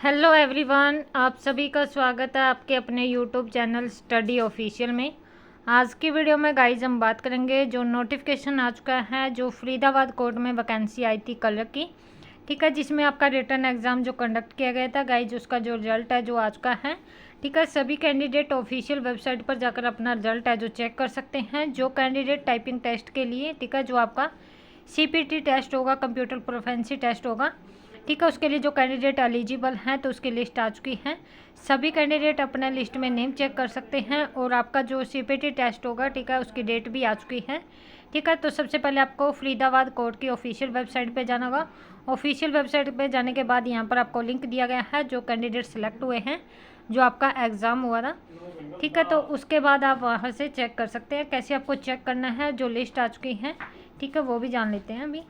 Hello everyone, आप सभी का स्वागत है आपके अपने यूट्यूब चैनल स्टडी ऑफिशियल में। आज की वीडियो में गाइज हम बात करेंगे जो नोटिफिकेशन आ चुका है, जो फरीदाबाद कोर्ट में वैकेंसी आई थी कल की, ठीक है, जिसमें आपका रिटन एग्ज़ाम जो कंडक्ट किया गया था गाइज, उसका जो रिजल्ट है जो आ चुका है, ठीक है। सभी कैंडिडेट ऑफिशियल वेबसाइट पर जाकर अपना रिजल्ट है जो चेक कर सकते हैं। जो कैंडिडेट टाइपिंग टेस्ट के लिए, ठीक है, जो आपका CPT टेस्ट होगा, कंप्यूटर प्रोफिशिएंसी टेस्ट होगा, ठीक है, उसके लिए जो कैंडिडेट एलिजिबल हैं तो उसकी लिस्ट आ चुकी है। सभी कैंडिडेट अपना लिस्ट में नेम चेक कर सकते हैं और आपका जो CPT टेस्ट होगा, ठीक है, उसकी डेट भी आ चुकी है, ठीक है। तो सबसे पहले आपको फरीदाबाद कोर्ट की ऑफिशियल वेबसाइट पे जाना होगा। ऑफिशियल वेबसाइट पे जाने के बाद यहाँ पर आपको लिंक दिया गया है जो कैंडिडेट सेलेक्ट हुए हैं, जो आपका एग्ज़ाम हुआ था, ठीक है। तो उसके बाद आप वहाँ से चेक कर सकते हैं। कैसे आपको चेक करना है, जो लिस्ट आ चुकी है, ठीक है, वो भी जान लेते हैं अभी,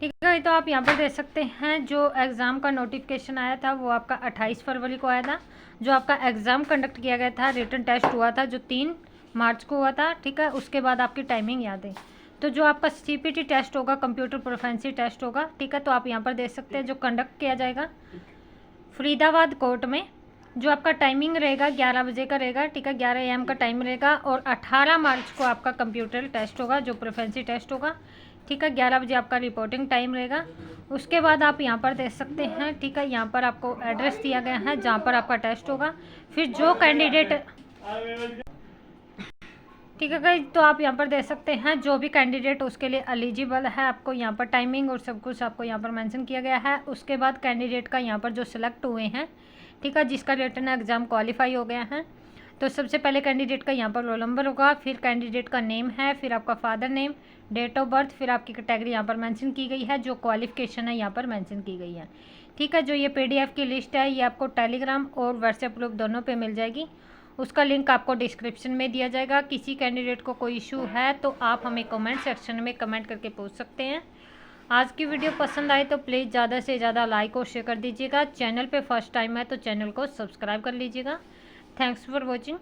ठीक है। तो आप यहाँ पर देख सकते हैं जो एग्ज़ाम का नोटिफिकेशन आया था वो आपका 28 फरवरी को आया था। जो आपका एग्ज़ाम कंडक्ट किया गया था, रिटन टेस्ट हुआ था जो 3 मार्च को हुआ था, ठीक है। उसके बाद आपकी टाइमिंग याद है। तो जो आपका CPT टेस्ट होगा, कंप्यूटर प्रोफिशिएंसी टेस्ट होगा, ठीक है। तो आप यहाँ पर देख सकते हैं जो कंडक्ट किया जाएगा फरीदाबाद कोर्ट में, जो आपका टाइमिंग रहेगा 11 बजे का रहेगा, ठीक है, 11 AM का टाइम रहेगा। और 18 मार्च को आपका कंप्यूटर टेस्ट होगा जो प्रोफिशिएंसी टेस्ट होगा, ठीक है, 11 बजे आपका रिपोर्टिंग टाइम रहेगा। उसके बाद आप यहाँ पर देख सकते हैं, ठीक है, यहाँ पर आपको एड्रेस दिया गया है जहाँ पर आपका टेस्ट होगा। फिर जो कैंडिडेट, ठीक है गाइस, तो आप यहाँ पर देख सकते हैं जो भी कैंडिडेट उसके लिए एलिजिबल है, आपको यहाँ पर टाइमिंग और सब कुछ आपको यहाँ पर मेंशन किया गया है। उसके बाद कैंडिडेट का यहाँ पर जो सिलेक्ट हुए हैं, ठीक है, जिसका रिटन एग्ज़ाम क्वालिफाई हो गया है, तो सबसे पहले कैंडिडेट का यहाँ पर रोल नंबर होगा, फिर कैंडिडेट का नेम है, फिर आपका father name, date of birth, फिर आपकी कैटेगरी यहाँ पर मेंशन की गई है, जो क्वालिफिकेशन है यहाँ पर मेंशन की गई है, ठीक है। जो ये PDF की लिस्ट है ये आपको टेलीग्राम और व्हाट्सएप ग्रुप दोनों पे मिल जाएगी। उसका लिंक आपको डिस्क्रिप्शन में दिया जाएगा। किसी कैंडिडेट को कोई इशू है तो आप हमें कमेंट सेक्शन में कमेंट करके पूछ सकते हैं। आज की वीडियो पसंद आए तो प्लीज़ ज़्यादा से ज़्यादा लाइक और शेयर कर दीजिएगा। चैनल पे फर्स्ट टाइम है तो चैनल को सब्सक्राइब कर लीजिएगा। Thanks for watching.